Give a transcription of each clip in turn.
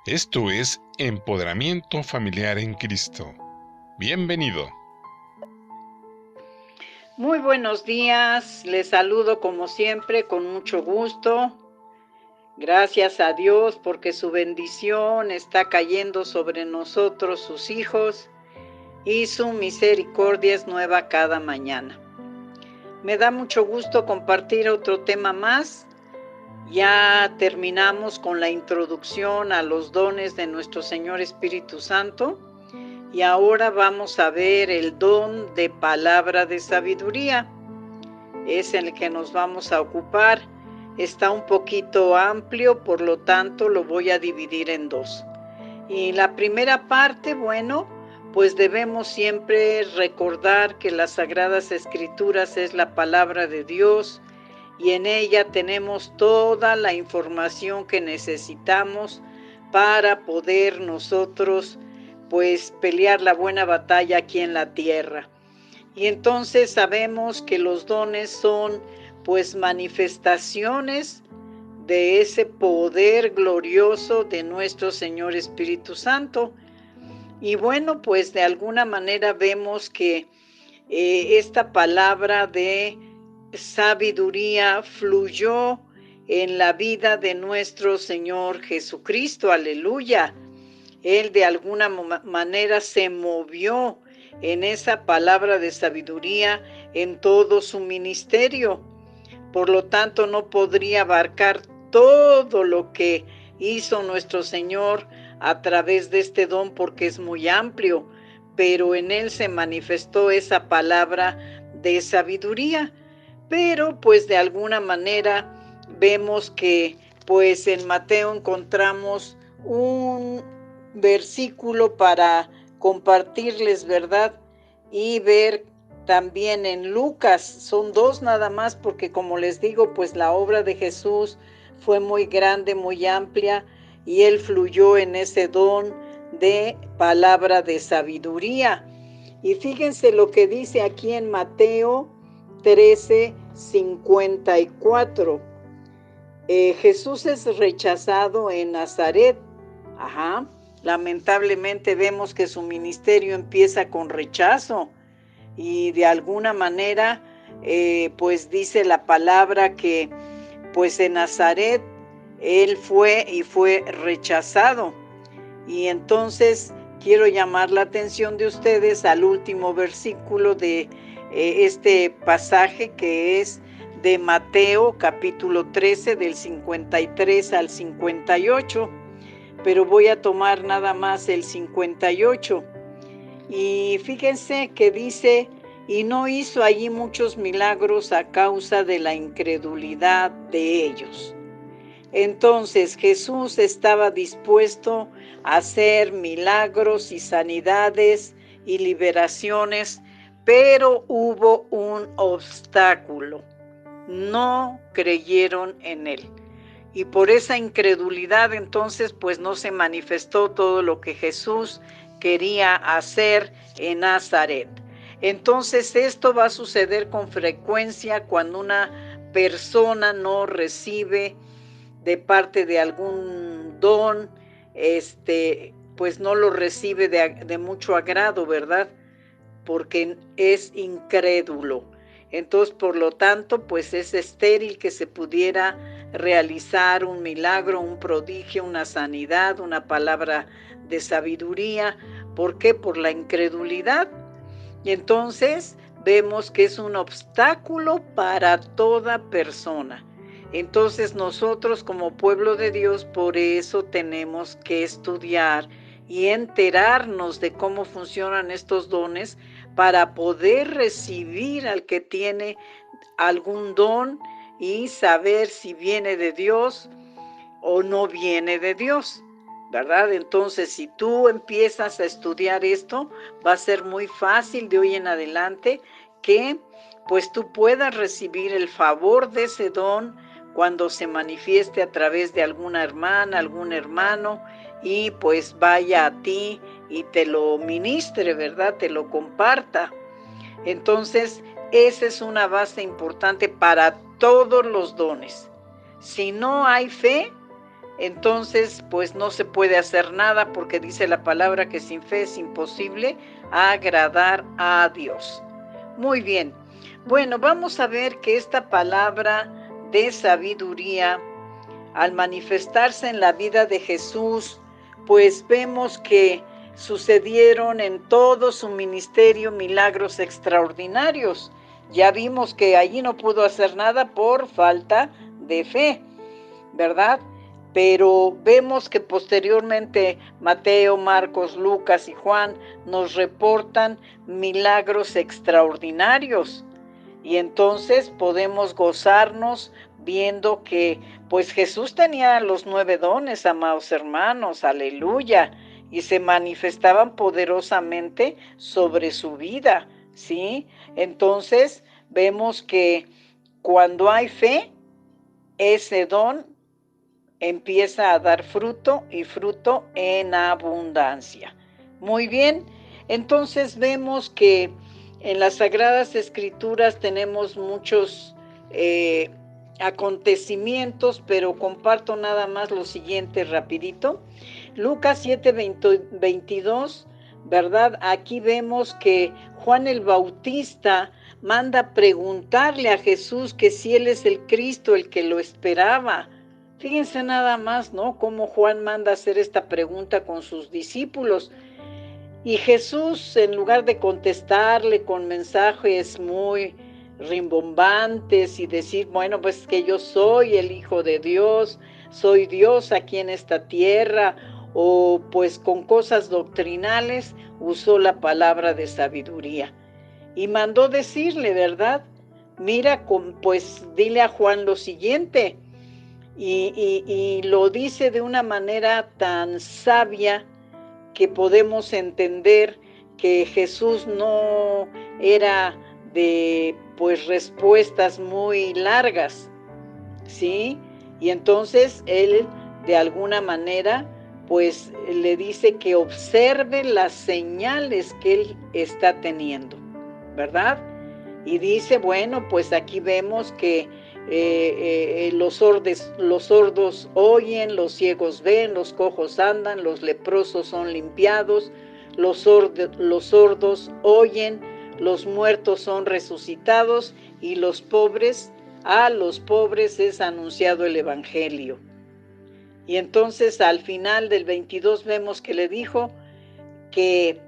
Esto es Empoderamiento Familiar en Cristo. Bienvenido. Muy buenos días, les saludo como siempre con mucho gusto. Gracias a Dios porque su bendición está cayendo sobre nosotros, sus hijos, y su misericordia es nueva cada mañana. Me da mucho gusto compartir otro tema más. Ya terminamos con la introducción a los dones de nuestro Señor Espíritu Santo y ahora vamos a ver el don de palabra de sabiduría. Es en el que nos vamos a ocupar. Está un poquito amplio, por lo tanto lo voy a dividir en dos. Y la primera parte, bueno, pues debemos siempre recordar que las Sagradas Escrituras es la palabra de Dios y en ella tenemos toda la información que necesitamos para poder nosotros pues pelear la buena batalla aquí en la tierra. Y entonces sabemos que los dones son pues manifestaciones de ese poder glorioso de nuestro Señor Espíritu Santo. Y bueno, pues de alguna manera vemos que esta palabra de sabiduría fluyó en la vida de nuestro Señor Jesucristo, aleluya. Él de alguna manera se movió en esa palabra de sabiduría en todo su ministerio. Por lo tanto, no podría abarcar todo lo que hizo nuestro Señor a través de este don porque es muy amplio, pero en él se manifestó esa palabra de sabiduría. Pero pues de alguna manera vemos que pues en Mateo encontramos un versículo para compartirles, ¿verdad? Y ver también en Lucas, son dos nada más porque como les digo, pues la obra de Jesús fue muy grande, muy amplia y él fluyó en ese don de palabra de sabiduría. Y fíjense lo que dice aquí en Mateo 13:54. Jesús es rechazado en Nazaret. Lamentablemente vemos que su ministerio empieza con rechazo y de alguna manera pues dice la palabra que pues en Nazaret él fue rechazado. Y entonces quiero llamar la atención de ustedes al último versículo de este pasaje que es de Mateo capítulo 13 del 53 al 58, pero voy a tomar nada más el 58. Y fíjense que dice, y no hizo allí muchos milagros a causa de la incredulidad de ellos. Entonces Jesús estaba dispuesto a hacer milagros y sanidades y liberaciones, pero hubo un obstáculo. No creyeron en él. Y por esa incredulidad entonces pues no se manifestó todo lo que Jesús quería hacer en Nazaret. Entonces esto va a suceder con frecuencia cuando una persona no recibe de parte de algún don, pues no lo recibe de mucho agrado, ¿verdad? Porque es incrédulo. Entonces, por lo tanto, pues es estéril que se pudiera realizar un milagro, un prodigio, una sanidad, una palabra de sabiduría. ¿Por qué? Por la incredulidad. Y entonces vemos que es un obstáculo para toda persona. Entonces nosotros como pueblo de Dios por eso tenemos que estudiar y enterarnos de cómo funcionan estos dones para poder recibir al que tiene algún don y saber si viene de Dios o no viene de Dios, ¿verdad? Entonces, si tú empiezas a estudiar esto, va a ser muy fácil de hoy en adelante que pues tú puedas recibir el favor de ese don cuando se manifieste a través de alguna hermana, algún hermano, y pues vaya a ti y te lo ministre, ¿verdad? Te lo comparta. Entonces, esa es una base importante para todos los dones. Si no hay fe, entonces pues no se puede hacer nada, porque dice la palabra que sin fe es imposible agradar a Dios. Muy bien, bueno, vamos a ver que esta palabra de sabiduría, al manifestarse en la vida de Jesús, pues vemos que sucedieron en todo su ministerio milagros extraordinarios. Ya vimos que allí no pudo hacer nada por falta de fe, ¿verdad? Pero vemos que posteriormente Mateo, Marcos, Lucas y Juan nos reportan milagros extraordinarios. Y entonces podemos gozarnos viendo que pues Jesús tenía los 9 dones, amados hermanos, aleluya, y se manifestaban poderosamente sobre su vida, ¿sí? Entonces vemos que cuando hay fe, ese don empieza a dar fruto y fruto en abundancia. Muy bien, entonces vemos que en las Sagradas Escrituras tenemos muchos acontecimientos, pero comparto nada más lo siguiente rapidito. Lucas 7:22, ¿verdad? Aquí vemos que Juan el Bautista manda preguntarle a Jesús que si él es el Cristo, el que lo esperaba. Fíjense nada más, ¿no? Cómo Juan manda hacer esta pregunta con sus discípulos. Y Jesús, en lugar de contestarle con mensajes muy rimbombantes y decir, bueno, pues que yo soy el Hijo de Dios, soy Dios aquí en esta tierra, o pues con cosas doctrinales, usó la palabra de sabiduría. Y mandó decirle, ¿verdad? Mira, pues dile a Juan lo siguiente. Y lo dice de una manera tan sabia que podemos entender que Jesús no era de pues respuestas muy largas, ¿sí? Y entonces él de alguna manera pues le dice que observe las señales que él está teniendo, ¿verdad? Y dice, bueno, pues aquí vemos que los sordos oyen, los ciegos ven, los cojos andan, los leprosos son limpiados, los sordos oyen, los muertos son resucitados y a los pobres es anunciado el evangelio. Y entonces al final del 22 vemos que le dijo que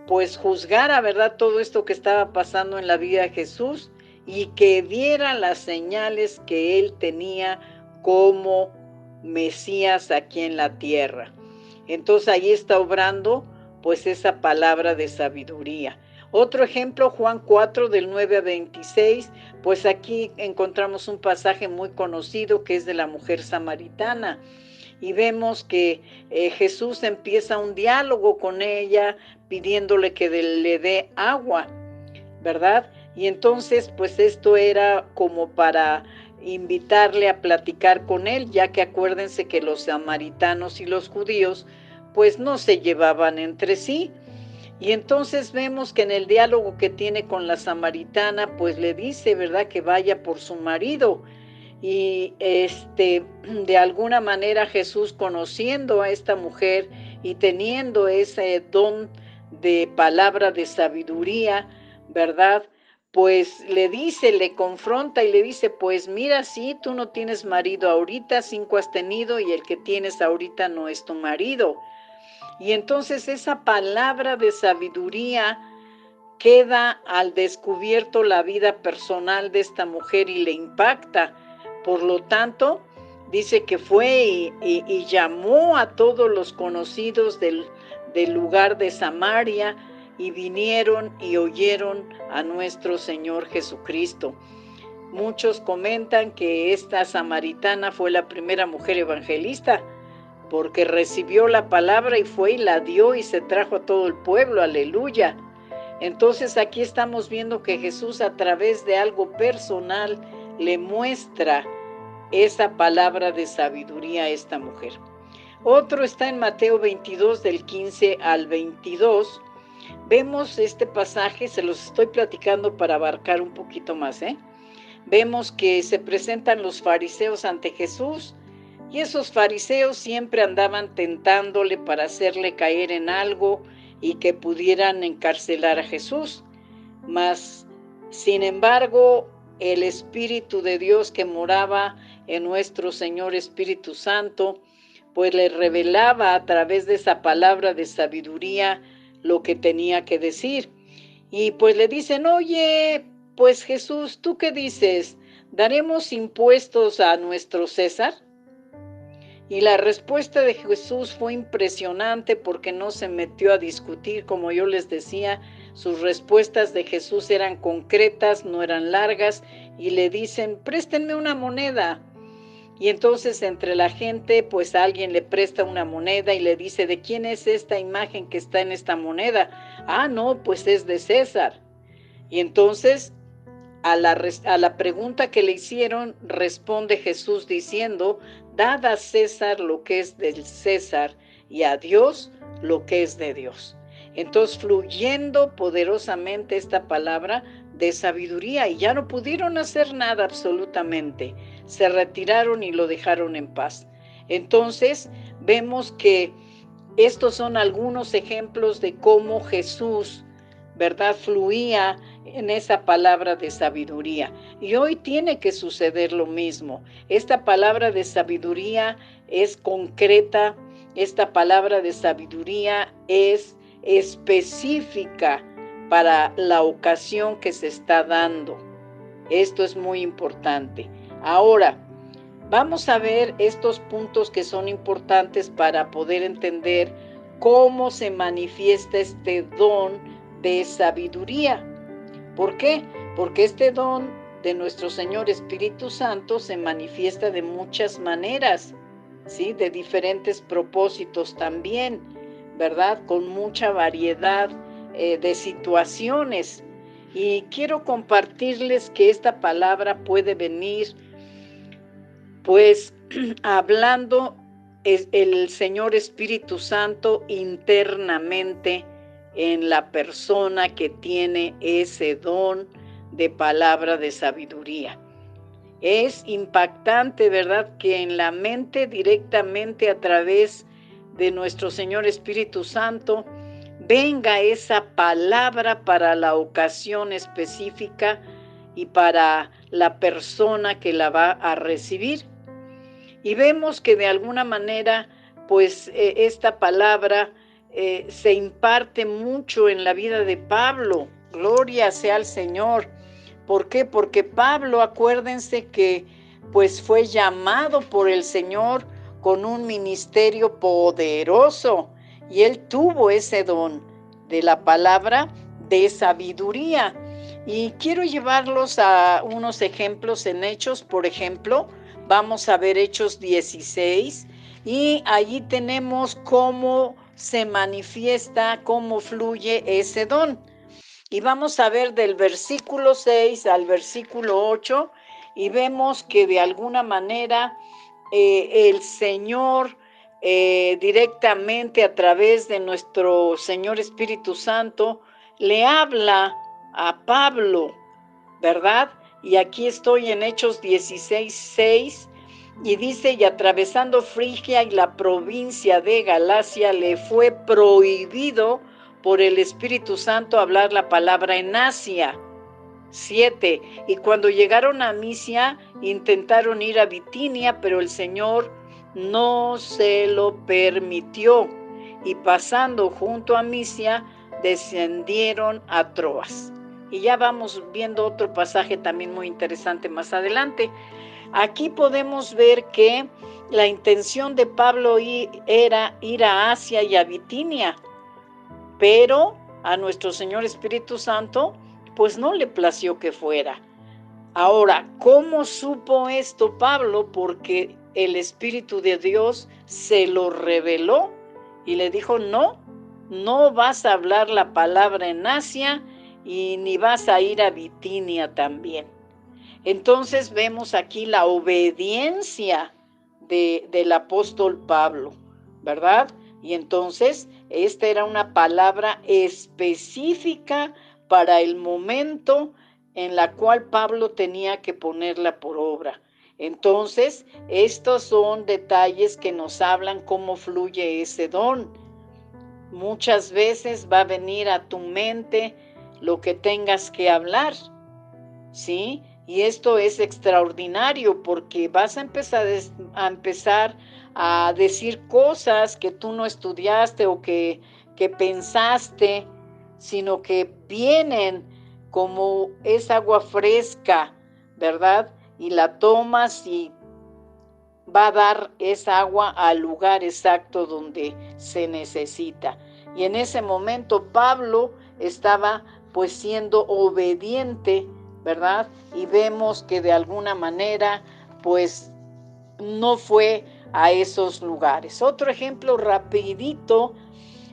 pues juzgara, ¿verdad?, todo esto que estaba pasando en la vida de Jesús y que viera las señales que él tenía como Mesías aquí en la tierra. Entonces ahí está obrando pues esa palabra de sabiduría. Otro ejemplo, Juan 4 del 9 a 26, pues aquí encontramos un pasaje muy conocido que es de la mujer samaritana. Y vemos que Jesús empieza un diálogo con ella pidiéndole que le dé agua, ¿verdad? Y entonces pues esto era como para invitarle a platicar con él, ya que acuérdense que los samaritanos y los judíos pues no se llevaban entre sí. Y entonces vemos que en el diálogo que tiene con la samaritana pues le dice, ¿verdad?, que vaya por su marido. Y de alguna manera Jesús, conociendo a esta mujer y teniendo ese don de palabra de sabiduría, ¿verdad?, pues le dice, le confronta y le dice, pues mira, sí, tú no tienes marido ahorita, 5 has tenido y el que tienes ahorita no es tu marido. Y entonces esa palabra de sabiduría queda al descubierto la vida personal de esta mujer y le impacta. Por lo tanto, dice que fue y llamó a todos los conocidos del lugar de Samaria y vinieron y oyeron a nuestro Señor Jesucristo. Muchos comentan que esta samaritana fue la primera mujer evangelista, porque recibió la palabra y fue y la dio y se trajo a todo el pueblo, aleluya. Entonces aquí estamos viendo que Jesús, a través de algo personal, le muestra esa palabra de sabiduría a esta mujer. Otro está en Mateo 22 del 15 al 22. Vemos este pasaje, se los estoy platicando para abarcar un poquito más, Vemos que se presentan los fariseos ante Jesús Y esos fariseos siempre andaban tentándole para hacerle caer en algo y que pudieran encarcelar a Jesús. Mas, sin embargo, el Espíritu de Dios que moraba en nuestro Señor Espíritu Santo, pues le revelaba a través de esa palabra de sabiduría lo que tenía que decir. Y pues le dicen, oye, pues Jesús, ¿tú qué dices? ¿Daremos impuestos a nuestro César? Y la respuesta de Jesús fue impresionante porque no se metió a discutir, como yo les decía, sus respuestas de Jesús eran concretas, no eran largas, y le dicen, préstenme una moneda. Y entonces entre la gente, pues alguien le presta una moneda y le dice, ¿de quién es esta imagen que está en esta moneda? Ah, no, pues es de César. Y entonces a la pregunta que le hicieron, responde Jesús diciendo, dad a César lo que es del César y a Dios lo que es de Dios. Entonces, fluyendo poderosamente esta palabra de sabiduría, y ya no pudieron hacer nada absolutamente. Se retiraron y lo dejaron en paz. Entonces, vemos que estos son algunos ejemplos de cómo Jesús, ¿verdad?, fluía en esa palabra de sabiduría. Y hoy tiene que suceder lo mismo. Esta palabra de sabiduría es concreta, esta palabra de sabiduría es específica para la ocasión que se está dando. Esto es muy importante. Ahora, vamos a ver estos puntos que son importantes para poder entender cómo se manifiesta este don de sabiduría. ¿Por qué? Porque este don de nuestro Señor Espíritu Santo se manifiesta de muchas maneras, ¿sí? De diferentes propósitos también, ¿verdad? Con mucha variedad de situaciones. Y quiero compartirles que esta palabra puede venir, pues, hablando el Señor Espíritu Santo internamente en la persona que tiene ese don de palabra de sabiduría. Es impactante, ¿verdad?, que en la mente directamente a través de nuestro Señor Espíritu Santo venga esa palabra para la ocasión específica y para la persona que la va a recibir. Y vemos que de alguna manera, pues esta palabra se imparte mucho en la vida de Pablo. Gloria sea al Señor. ¿Por qué? Porque Pablo, acuérdense que pues fue llamado por el Señor con un ministerio poderoso y él tuvo ese don de la palabra de sabiduría. Y quiero llevarlos a unos ejemplos en Hechos. Por ejemplo, vamos a ver Hechos 16 y allí tenemos cómo se manifiesta, cómo fluye ese don. Y vamos a ver del versículo 6 al versículo 8 y vemos que de alguna manera el Señor directamente a través de nuestro Señor Espíritu Santo le habla a Pablo, ¿verdad? Y aquí estoy en Hechos 16, 6, y dice, y atravesando Frigia y la provincia de Galacia, le fue prohibido por el Espíritu Santo hablar la palabra en Asia. 7. Y cuando llegaron a Misia, intentaron ir a Bitinia, pero el Señor no se lo permitió. Y pasando junto a Misia, descendieron a Troas. Y ya vamos viendo otro pasaje también muy interesante más adelante. Aquí podemos ver que la intención de Pablo era ir a Asia y a Bitinia, pero a nuestro Señor Espíritu Santo pues no le plació que fuera. Ahora, ¿cómo supo esto Pablo? Porque el Espíritu de Dios se lo reveló y le dijo, no vas a hablar la palabra en Asia y ni vas a ir a Bitinia también. Entonces vemos aquí la obediencia del apóstol Pablo, ¿verdad? Y entonces esta era una palabra específica para el momento en la cual Pablo tenía que ponerla por obra. Entonces, estos son detalles que nos hablan cómo fluye ese don. Muchas veces va a venir a tu mente lo que tengas que hablar, ¿sí? Y esto es extraordinario porque vas a empezar a decir cosas que tú no estudiaste o que pensaste, sino que vienen como es agua fresca, ¿verdad? Y la tomas y va a dar esa agua al lugar exacto donde se necesita. Y en ese momento Pablo estaba pues siendo obediente, ¿verdad? Y vemos que de alguna manera pues no fue a esos lugares. Otro ejemplo rapidito,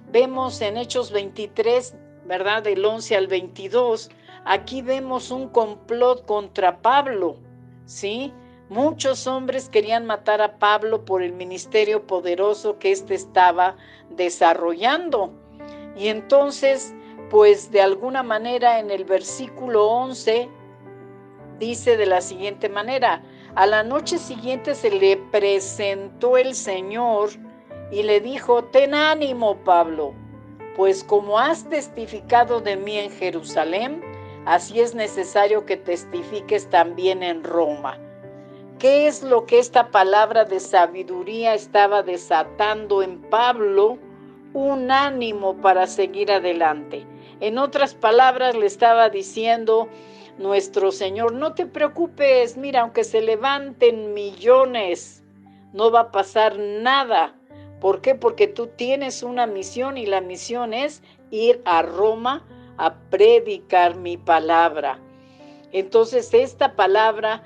vemos en Hechos 23, ¿verdad? Del 11 al 22, aquí vemos un complot contra Pablo, ¿sí? Muchos hombres querían matar a Pablo por el ministerio poderoso que éste estaba desarrollando. Y entonces, pues de alguna manera en el versículo 11 dice de la siguiente manera: a la noche siguiente se le presentó el Señor y le dijo: ten ánimo, Pablo, pues como has testificado de mí en Jerusalén, así es necesario que testifiques también en Roma. ¿Qué es lo que esta palabra de sabiduría estaba desatando en Pablo? Un ánimo para seguir adelante. En otras palabras, le estaba diciendo nuestro Señor: no te preocupes, mira, aunque se levanten millones, no va a pasar nada. ¿Por qué? Porque tú tienes una misión y la misión es ir a Roma a predicar mi palabra. Entonces, esta palabra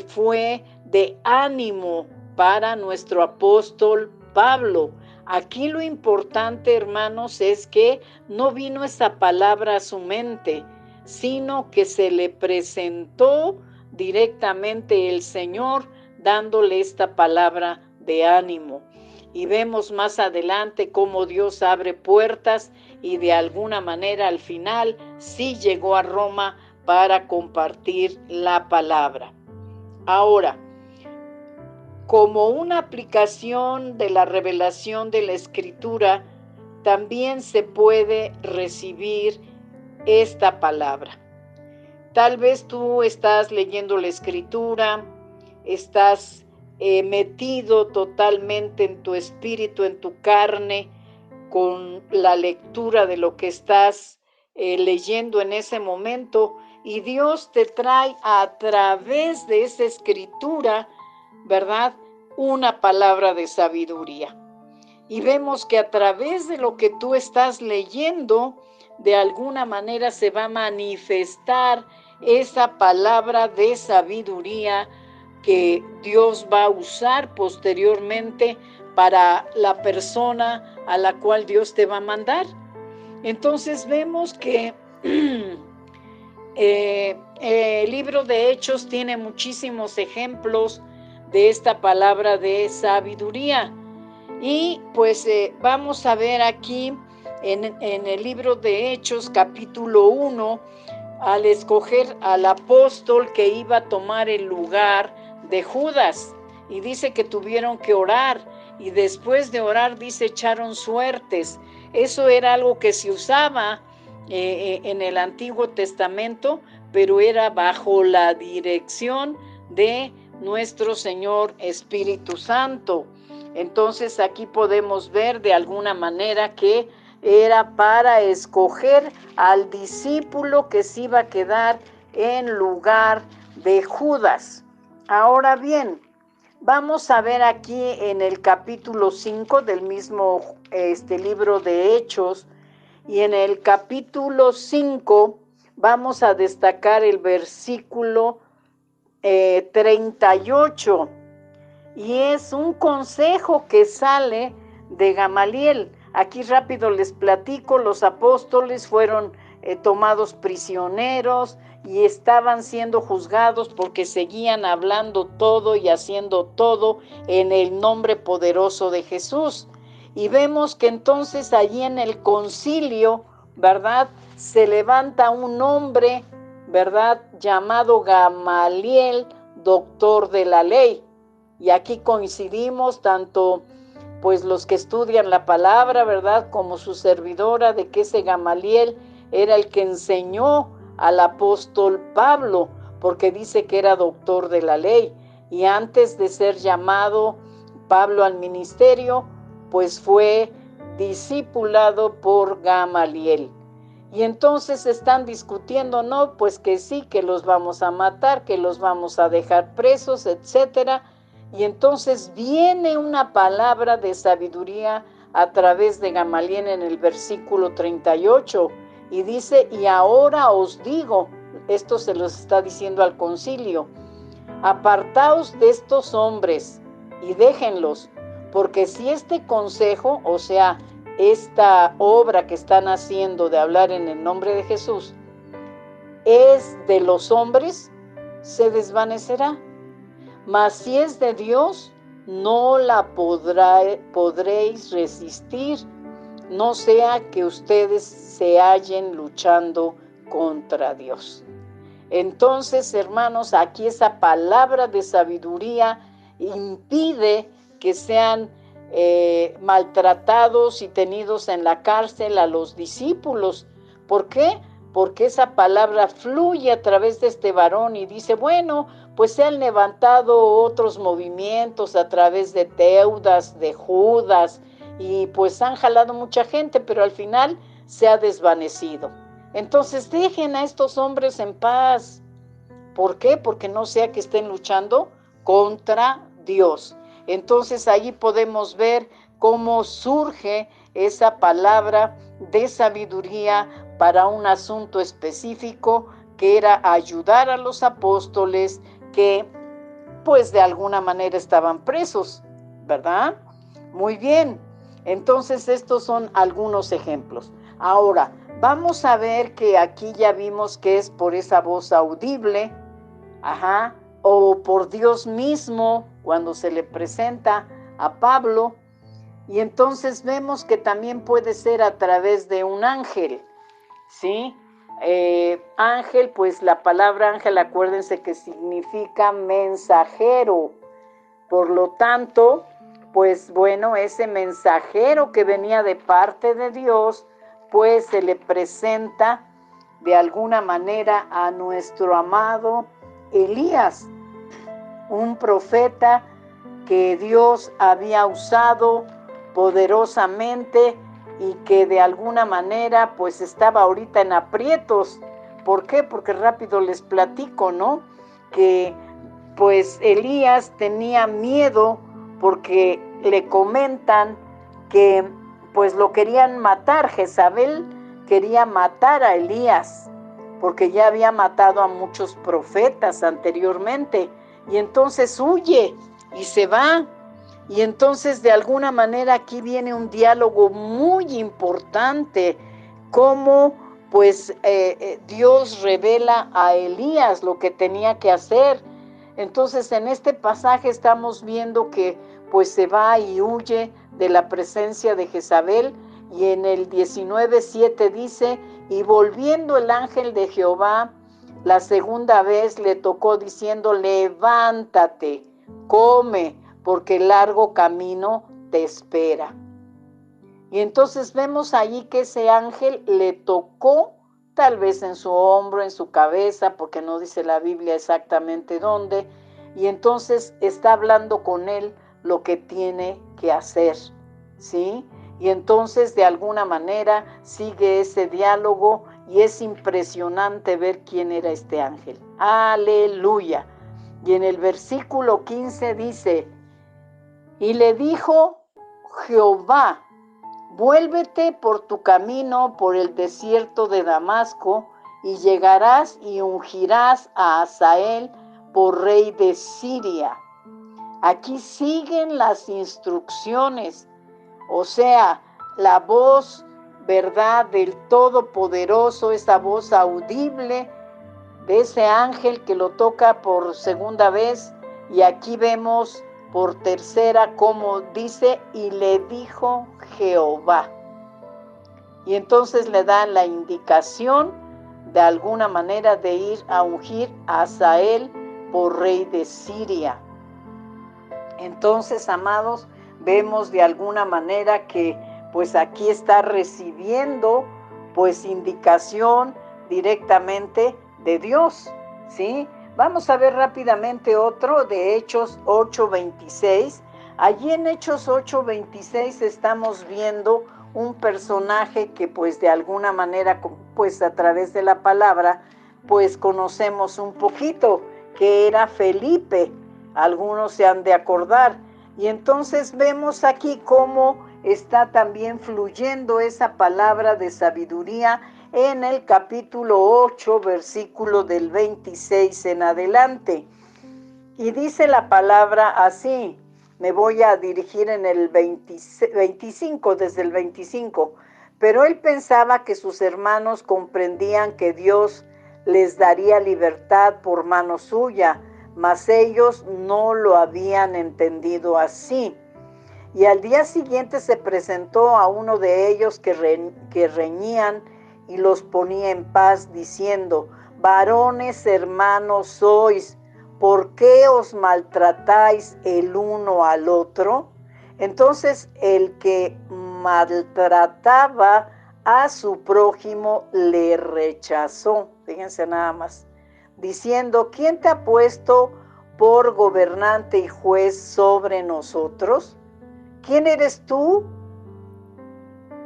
fue de ánimo para nuestro apóstol Pablo. Aquí lo importante, hermanos, es que no vino esa palabra a su mente, sino que se le presentó directamente el Señor dándole esta palabra de ánimo. Y vemos más adelante cómo Dios abre puertas y de alguna manera al final sí llegó a Roma para compartir la palabra. Ahora, como una aplicación de la revelación de la Escritura, también se puede recibir esta palabra. Tal vez tú estás leyendo la Escritura, estás metido totalmente en tu espíritu, en tu carne, con la lectura de lo que estás leyendo en ese momento, y Dios te trae a través de esa escritura, ¿verdad?, una palabra de sabiduría. Y vemos que a través de lo que tú estás leyendo, de alguna manera se va a manifestar esa palabra de sabiduría que Dios va a usar posteriormente para la persona a la cual Dios te va a mandar. Entonces vemos que el libro de Hechos tiene muchísimos ejemplos de esta palabra de sabiduría. Y pues vamos a ver aquí en el libro de Hechos capítulo 1, al escoger al apóstol que iba a tomar el lugar de Judas. Y dice que tuvieron que orar, y después de orar, dice, echaron suertes. Eso era algo que se usaba en el Antiguo Testamento, pero era bajo la dirección de nuestro Señor Espíritu Santo. Entonces aquí podemos ver de alguna manera que era para escoger al discípulo que se iba a quedar en lugar de Judas. Ahora bien, vamos a ver aquí en el capítulo 5 del mismo libro de Hechos, y en el capítulo 5 vamos a destacar el versículo 38, y es un consejo que sale de Gamaliel. Aquí rápido les platico: los apóstoles fueron tomados prisioneros y estaban siendo juzgados porque seguían hablando todo y haciendo todo en el nombre poderoso de Jesús. Y vemos que entonces allí en el concilio, ¿verdad?, se levanta un hombre, ¿verdad?, llamado Gamaliel, doctor de la ley. Y aquí coincidimos tanto pues los que estudian la palabra, ¿verdad?, como su servidora, de que ese Gamaliel era el que enseñó al apóstol Pablo, porque dice que era doctor de la ley. Y antes de ser llamado Pablo al ministerio, pues fue discipulado por Gamaliel. Y entonces están discutiendo, no, pues que sí, que los vamos a matar, que los vamos a dejar presos, etcétera. Y entonces viene una palabra de sabiduría a través de Gamaliel en el versículo 38 y dice, y ahora os digo, esto se los está diciendo al concilio, apartaos de estos hombres y déjenlos, porque si este consejo, o sea, esta obra que están haciendo de hablar en el nombre de Jesús, es de los hombres, se desvanecerá. Mas si es de Dios, no la podréis resistir, no sea que ustedes se hallen luchando contra Dios. Entonces, hermanos, aquí esa palabra de sabiduría impide que sean maltratados y tenidos en la cárcel a los discípulos. ¿Por qué? Porque esa palabra fluye a través de este varón y dice, bueno, pues se han levantado otros movimientos a través de Teudas, de Judas, y pues han jalado mucha gente, pero al final se ha desvanecido. Entonces dejen a estos hombres en paz. ¿Por qué? Porque no sea que estén luchando contra Dios. Entonces allí podemos ver cómo surge esa palabra de sabiduría para un asunto específico que era ayudar a los apóstoles que pues de alguna manera estaban presos, ¿verdad? Muy bien, entonces estos son algunos ejemplos. Ahora, vamos a ver que aquí ya vimos que es por esa voz audible, o por Dios mismo cuando se le presenta a Pablo, y entonces vemos que también puede ser a través de un ángel, ¿sí? Ángel, pues la palabra ángel, acuérdense que significa mensajero. Por lo tanto, pues bueno, ese mensajero que venía de parte de Dios, pues se le presenta de alguna manera a nuestro amado Elías, un profeta que Dios había usado poderosamente y que de alguna manera pues estaba ahorita en aprietos. ¿Por qué? Porque rápido les platico, ¿no? Que pues Elías tenía miedo porque le comentan que pues lo querían matar. Jezabel quería matar a Elías porque ya había matado a muchos profetas anteriormente, y entonces huye y se va. Y entonces de alguna manera aquí viene un diálogo muy importante, cómo pues Dios revela a Elías lo que tenía que hacer. Entonces en este pasaje estamos viendo que pues se va y huye de la presencia de Jezabel, y en el 19:7 dice, y volviendo el ángel de Jehová la segunda vez le tocó diciendo, levántate, come, porque el largo camino te espera. Y entonces vemos allí que ese ángel le tocó, tal vez en su hombro, en su cabeza, porque no dice la Biblia exactamente dónde, y entonces está hablando con él lo que tiene que hacer, ¿sí? Y entonces de alguna manera sigue ese diálogo y es impresionante ver quién era este ángel. ¡Aleluya! Y en el versículo 15 dice, y le dijo Jehová, vuélvete por tu camino por el desierto de Damasco, y llegarás y ungirás a Hazael por rey de Siria. Aquí siguen las instrucciones, o sea, la voz, ¿verdad?, del Todopoderoso, esa voz audible de ese ángel que lo toca por segunda vez, y aquí vemos por tercera como dice, y le dijo Jehová. Y entonces le dan la indicación de alguna manera de ir a ungir a Hazael por rey de Siria. Entonces, amados, vemos de alguna manera que pues aquí está recibiendo pues indicación directamente de Dios, ¿sí? Vamos a ver rápidamente otro de Hechos 8:26. Allí en Hechos 8:26 estamos viendo un personaje que pues de alguna manera, pues a través de la palabra, pues conocemos un poquito, que era Felipe. Algunos se han de acordar. Y entonces vemos aquí cómo está también fluyendo esa palabra de sabiduría en el capítulo 8, versículo del 26 en adelante. Y dice la palabra así, me voy a dirigir en el 25, desde el 25. Pero él pensaba que sus hermanos comprendían que Dios les daría libertad por mano suya, mas ellos no lo habían entendido así. Y al día siguiente se presentó a uno de ellos que reñían y los ponía en paz, diciendo: varones hermanos sois, ¿por qué os maltratáis el uno al otro? Entonces el que maltrataba a su prójimo le rechazó, fíjense nada más, diciendo: ¿quién te ha puesto por gobernante y juez sobre nosotros? ¿Quién eres tú?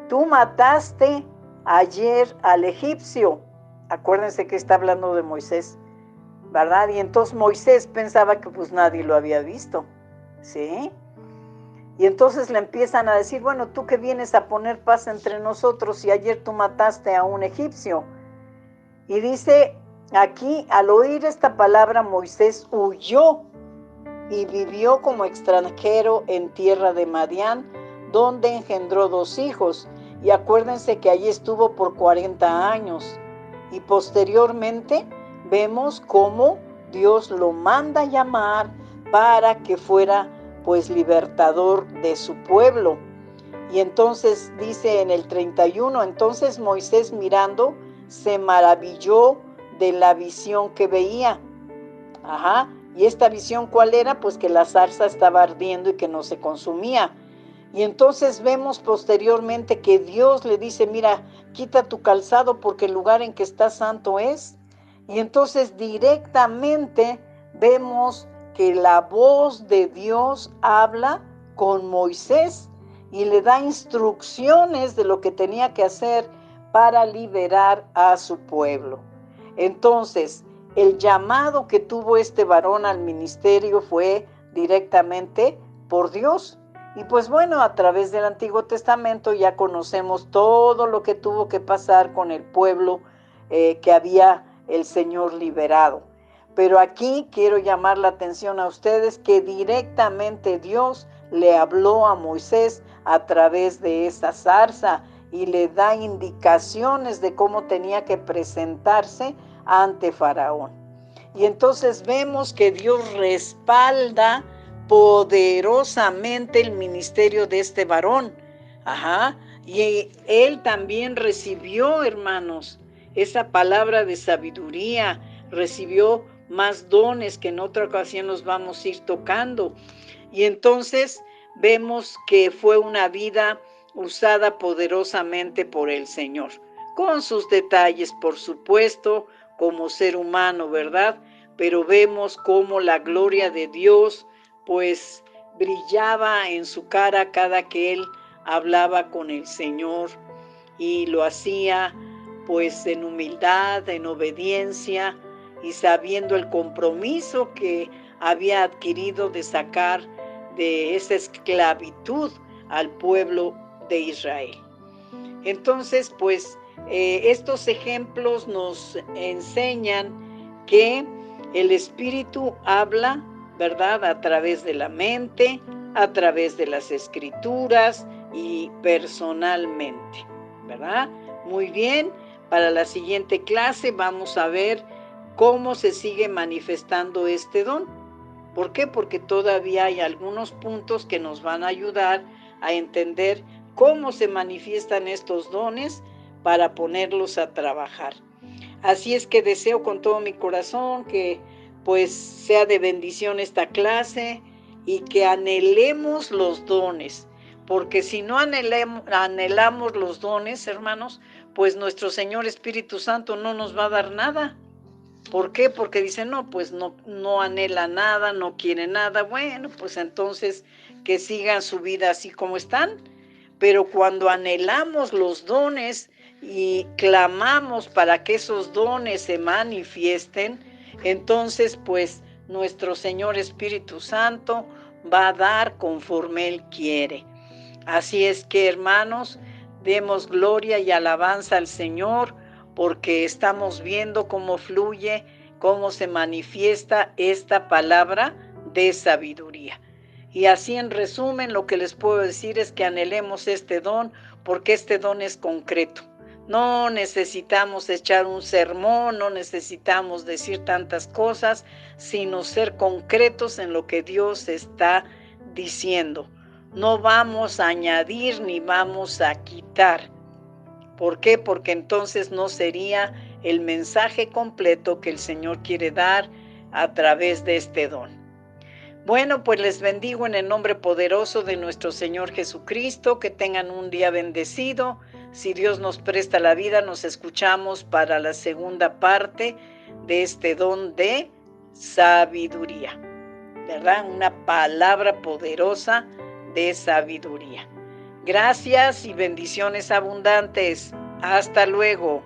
Tú mataste ayer al egipcio. Acuérdense que está hablando de Moisés, ¿verdad? Y entonces Moisés pensaba que pues nadie lo había visto, ¿sí? Y entonces le empiezan a decir: bueno, tú que vienes a poner paz entre nosotros y ayer tú mataste a un egipcio. Y dice aquí, al oír esta palabra, Moisés huyó y vivió como extranjero en tierra de Madián, donde engendró 2 hijos. Y acuérdense que allí estuvo por 40 años. Y posteriormente vemos cómo Dios lo manda llamar para que fuera pues libertador de su pueblo. Y entonces dice en el 31, entonces Moisés mirando se maravilló de la visión que veía. ¿Y esta visión cuál era? Pues que la zarza estaba ardiendo y que no se consumía. Y entonces vemos posteriormente que Dios le dice: mira, quita tu calzado porque el lugar en que estás santo es. Y entonces directamente vemos que la voz de Dios habla con Moisés y le da instrucciones de lo que tenía que hacer para liberar a su pueblo. Entonces, el llamado que tuvo este varón al ministerio fue directamente por Dios. Y pues bueno, a través del Antiguo Testamento ya conocemos todo lo que tuvo que pasar con el pueblo que había el Señor liberado. Pero aquí quiero llamar la atención a ustedes que directamente Dios le habló a Moisés a través de esa zarza y le da indicaciones de cómo tenía que presentarse ante Faraón. Y entonces vemos que Dios respalda poderosamente el ministerio de este varón. Y él también recibió, hermanos, esa palabra de sabiduría, recibió más dones que en otra ocasión los vamos a ir tocando. Y entonces vemos que fue una vida usada poderosamente por el Señor, con sus detalles, por supuesto, como ser humano, ¿verdad? Pero vemos cómo la gloria de Dios, pues, brillaba en su cara cada que él hablaba con el Señor, y lo hacía, pues, en humildad, en obediencia, y sabiendo el compromiso que había adquirido de sacar de esa esclavitud al pueblo de Israel. Entonces, pues, estos ejemplos nos enseñan que el Espíritu habla, ¿verdad?, a través de la mente, a través de las Escrituras y personalmente, ¿verdad? Muy bien, para la siguiente clase vamos a ver cómo se sigue manifestando este don. ¿Por qué? Porque todavía hay algunos puntos que nos van a ayudar a entender cómo se manifiestan estos dones para ponerlos a trabajar. Así es que deseo con todo mi corazón que pues sea de bendición esta clase y que anhelemos los dones, porque si no anhelamos los dones, hermanos, pues nuestro Señor Espíritu Santo no nos va a dar nada. ¿Por qué? Porque dice, no, pues no anhela nada, no quiere nada. Bueno, pues entonces que sigan su vida así como están. Pero cuando anhelamos los dones y clamamos para que esos dones se manifiesten, entonces pues nuestro Señor Espíritu Santo va a dar conforme Él quiere. Así es que, hermanos, demos gloria y alabanza al Señor, porque estamos viendo cómo fluye, cómo se manifiesta esta palabra de sabiduría. Y así, en resumen, lo que les puedo decir es que anhelemos este don, porque este don es concreto. No necesitamos echar un sermón, no necesitamos decir tantas cosas, sino ser concretos en lo que Dios está diciendo. No vamos a añadir ni vamos a quitar. ¿Por qué? Porque entonces no sería el mensaje completo que el Señor quiere dar a través de este don. Bueno, pues les bendigo en el nombre poderoso de nuestro Señor Jesucristo, que tengan un día bendecido. Si Dios nos presta la vida, nos escuchamos para la segunda parte de este don de sabiduría, ¿verdad? Una palabra poderosa de sabiduría. Gracias y bendiciones abundantes. Hasta luego.